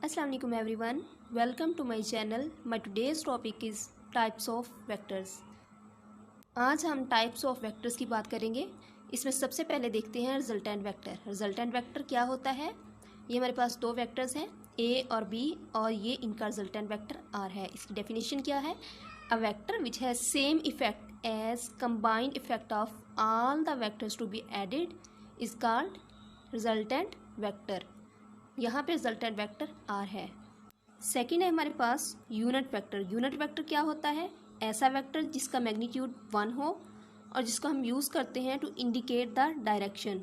Assalamu alaikum everyone. Welcome to my channel. My today's topic is types of vectors. आज हम types of vectors की बात करेंगे। इसमें सबसे पहले देखते हैं रिजल्टेंट वेक्टर। रिजल्टेंट वेक्टर क्या होता है? ये हमारे पास दो वेक्टर्स हैं a और b और ये इनका रिजल्टेंट वेक्टर r है। इसकी डेफिनेशन क्या है? A vector which has same effect as combined effect of all the vectors to be added is called resultant vector. यहाँ पे रिजल्टेंट वेक्टर r है। सेकेंड है हमारे पास यूनिट वेक्टर। यूनिट वेक्टर क्या होता है? ऐसा वेक्टर जिसका मैग्नीट्यूड 1 हो और जिसको हम यूज़ करते हैं to indicate the direction.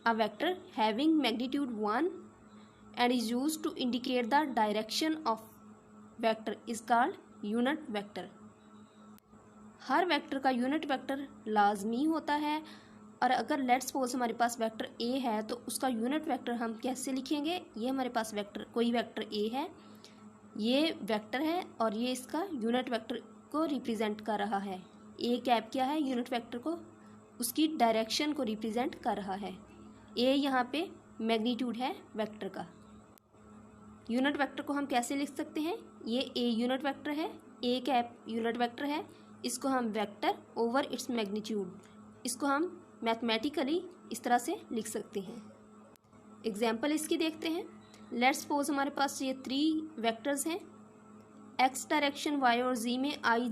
A vector having magnitude 1 and is use to indicate the direction of vector is called unit vector. हर वेक्टर का यूनिट वेक्टर लाजमी होता है और अगर लेट्स सपोज हमारे पास वेक्टर ए है तो उसका यूनिट वेक्टर हम कैसे लिखेंगे? ये हमारे पास वेक्टर कोई वेक्टर ए है, ये वेक्टर है और ये इसका यूनिट वेक्टर को रिप्रेजेंट कर रहा है। ए कैप क्या है? यूनिट वेक्टर को उसकी डायरेक्शन को रिप्रेजेंट कर रहा है। ए यहाँ पे मैग्नीट्यूड है वेक्टर का। यूनिट वेक्टर को हम कैसे लिख सकते हैं? ये ए यूनिट वेक्टर है, ए कैप यूनिट वेक्टर है, इसको हम वेक्टर ओवर इट्स मैग्नीट्यूड, इसको हम मैथमेटिकली इस तरह से लिख सकते हैं। एग्जाम्पल इसकी देखते हैं। लेट्स सपोज हमारे पास ये 3 वेक्टर्स हैं। एक्स डायरेक्शन वाई और जी में आई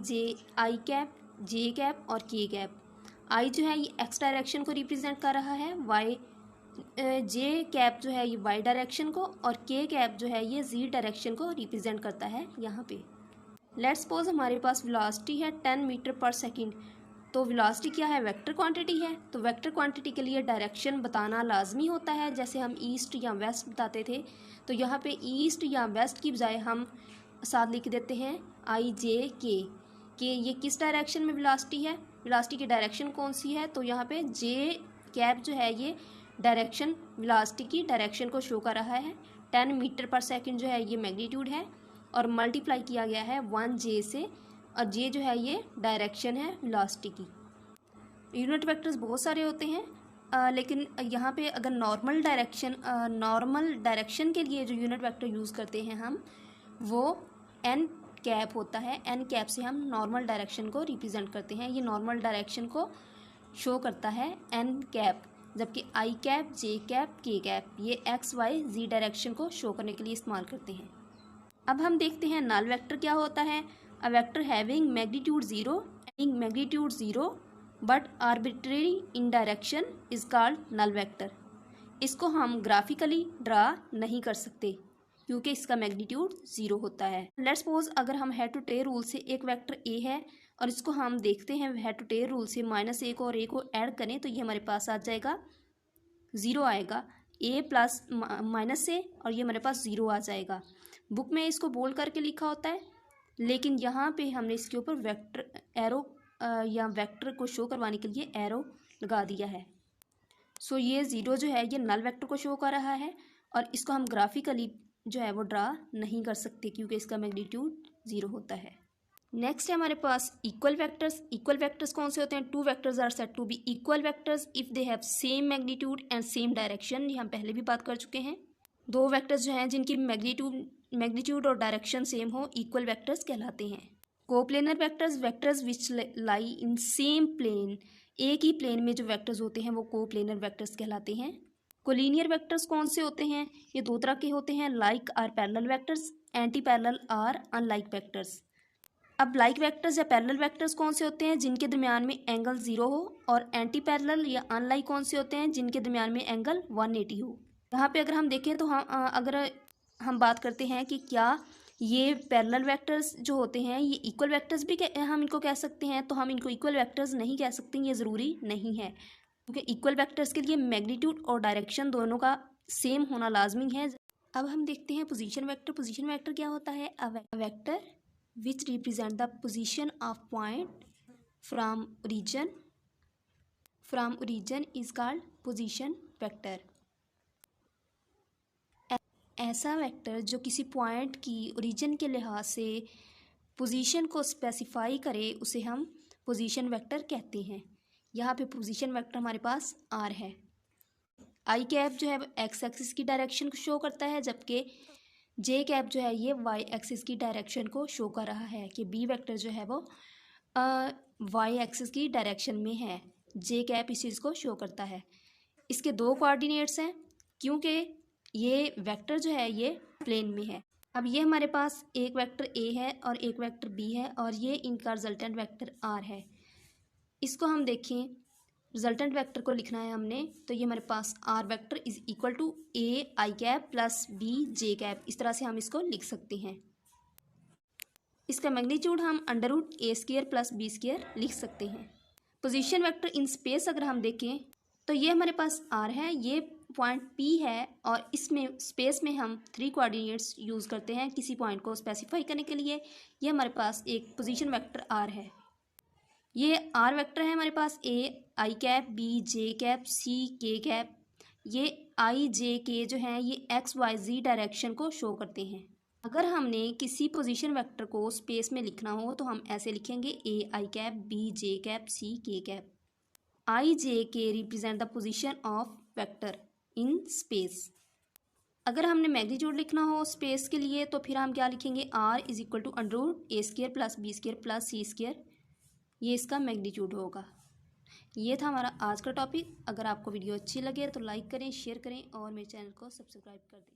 कैप, जे कैप और के कैप। आई जो है ये एक्स डायरेक्शन को रिप्रेजेंट कर रहा है, वाई जे कैप जो है ये वाई डायरेक्शन को और के कैप जो है ये जी डायरेक्शन को रिप्रेजेंट करता है यहाँ पे। लेट्स सपोज हमारे पास वेलोसिटी है 10 मीटर पर सेकेंड। तो वेलोसिटी क्या है? वेक्टर क्वांटिटी है। तो वेक्टर क्वांटिटी के लिए डायरेक्शन बताना लाजमी होता है। जैसे हम ईस्ट या वेस्ट बताते थे तो यहाँ पे ईस्ट या वेस्ट की बजाय हम साथ लिख देते हैं आई जे के ये किस डायरेक्शन में वेलोसिटी है? वेलोसिटी की डायरेक्शन कौन सी है? तो यहाँ पे जे कैप जो है ये डायरेक्शन वेलोसिटी की डायरेक्शन को शो कर रहा है। 10 मीटर पर सेकेंड जो है ये मैग्नीट्यूड है और मल्टीप्लाई किया गया है 1 जे से और जे जो है ये डायरेक्शन है वेलोसिटी की। यूनिट वेक्टर्स बहुत सारे होते हैं लेकिन यहाँ पे अगर नॉर्मल डायरेक्शन के लिए जो यूनिट वेक्टर यूज़ करते हैं हम वो एन कैप होता है। एन कैप से हम नॉर्मल डायरेक्शन को रिप्रेजेंट करते हैं। ये नॉर्मल डायरेक्शन को शो करता है एन कैप, जबकि आई कैप, जे कैप, के कैप ये एक्स वाई जी डायरेक्शन को शो करने के लिए इस्तेमाल करते हैं। अब हम देखते हैं नल वेक्टर क्या होता है। A vector having magnitude zero but arbitrary in direction is called null vector. इसको हम ग्राफिकली ड्रा नहीं कर सकते क्योंकि इसका मैग्नीट्यूड 0 होता है। लेट्स सपोज अगर हम हेड टू टेल रूल से एक वेक्टर ए है और इसको हम देखते हैं हेड टू टेल रूल से -1 को और ए को ऐड करें तो ये हमारे पास आ जाएगा 0 आएगा। ए प्लस माइनस ए और ये हमारे पास 0 आ जाएगा। बुक में इसको बोल्ड करके लिखा होता है लेकिन यहाँ पे हमने इसके ऊपर वेक्टर एरो या वेक्टर को शो करवाने के लिए एरो लगा दिया है। सो ये 0 जो है ये नल वेक्टर को शो कर रहा है और इसको हम ग्राफिकली जो है वो ड्रा नहीं कर सकते क्योंकि इसका मैग्नीट्यूड 0 होता है। नेक्स्ट है हमारे पास इक्वल वेक्टर्स। इक्वल वेक्टर्स कौन से होते हैं? 2 vectors are said to be equal vectors if they have same magnitude and same direction. ये हम पहले भी बात कर चुके हैं। 2 वेक्टर्स जो हैं जिनकी मैग्नीट्यूड और डायरेक्शन सेम हो इक्वल वेक्टर्स कहलाते हैं। Coplanar vectors which lie in same plane, एक ही प्लेन में जो वेक्टर्स होते हैं वो कोप्लेनर वेक्टर्स कहलाते हैं। कोलिनियर वेक्टर्स कौन से होते हैं? ये 2 तरह के होते हैं, like or parallel vectors, anti parallel or unlike vectors. अब लाइक वेक्टर्स या पैरेलल वेक्टर्स कौन से होते हैं? जिनके दरमियान में एंगल 0 हो, और एंटी पैरेलल या अनलाइक कौन से होते हैं? जिनके दरमियान में एंगल 180 हो। यहाँ पे अगर हम देखें तो अगर हम बात करते हैं कि क्या ये पैरेलल वेक्टर्स जो होते हैं ये इक्वल वेक्टर्स भी हम इनको कह सकते हैं, तो हम इनको इक्वल वेक्टर्स नहीं कह सकते, ये ज़रूरी नहीं है क्योंकि इक्वल वेक्टर्स के लिए मैग्नीट्यूड और डायरेक्शन दोनों का सेम होना लाजमी है। अब हम देखते हैं पोजीशन वेक्टर। पोजीशन वेक्टर क्या होता है? A vector which represent the position of point from origin is called position vector. ऐसा वेक्टर जो किसी पॉइंट की ओरिजिन के लिहाज से पोजीशन को स्पेसिफाई करे उसे हम पोजीशन वेक्टर कहते हैं। यहाँ पे पोजीशन वेक्टर हमारे पास आर है। आई कैप जो है एक्स एक्सिस की डायरेक्शन को शो करता है, जबकि जे कैप जो है ये वाई एक्सिस की डायरेक्शन को शो कर रहा है कि बी वेक्टर जो है वो वाई एक्सिस की डायरेक्शन में है। जे कैप इस चीज़ को शो करता है। इसके दो कोऑर्डिनेट्स हैं क्योंकि ये वेक्टर जो है ये प्लेन में है। अब ये हमारे पास एक वेक्टर ए है और एक वेक्टर बी है और ये इनका रिजल्टेंट वेक्टर आर है। इसको हम देखें, रिजल्टेंट वेक्टर को लिखना है हमने, तो ये हमारे पास R vector is equal to A I cap plus B J cap, इस तरह से हम इसको लिख सकते हैं। इसका मैग्नीट्यूड हम under root A square plus B square लिख सकते हैं। पोजीशन वेक्टर इन स्पेस अगर हम देखें तो ये हमारे पास आर है, ये पॉइंट पी है और इसमें स्पेस में हम 3 कोऑर्डिनेट्स यूज़ करते हैं किसी पॉइंट को स्पेसिफाई करने के लिए। ये हमारे पास एक पोजीशन वेक्टर आर है। ये आर वेक्टर है हमारे पास A I cap B J cap C K cap. ये आई जे के जो हैं ये एक्स वाई जी डायरेक्शन को शो करते हैं। अगर हमने किसी पोजीशन वेक्टर को स्पेस में लिखना हो तो हम ऐसे लिखेंगे A I cap B J cap C K cap. I J K represent the position of vector in space. अगर हमने मैग्नीट्यूड लिखना हो स्पेस के लिए तो फिर हम क्या लिखेंगे, R is equal to under root A square plus B square plus C square, ये इसका मैग्नीट्यूड होगा। ये था हमारा आज का टॉपिक। अगर आपको वीडियो अच्छी लगे तो लाइक करें, शेयर करें और मेरे चैनल को सब्सक्राइब कर दें।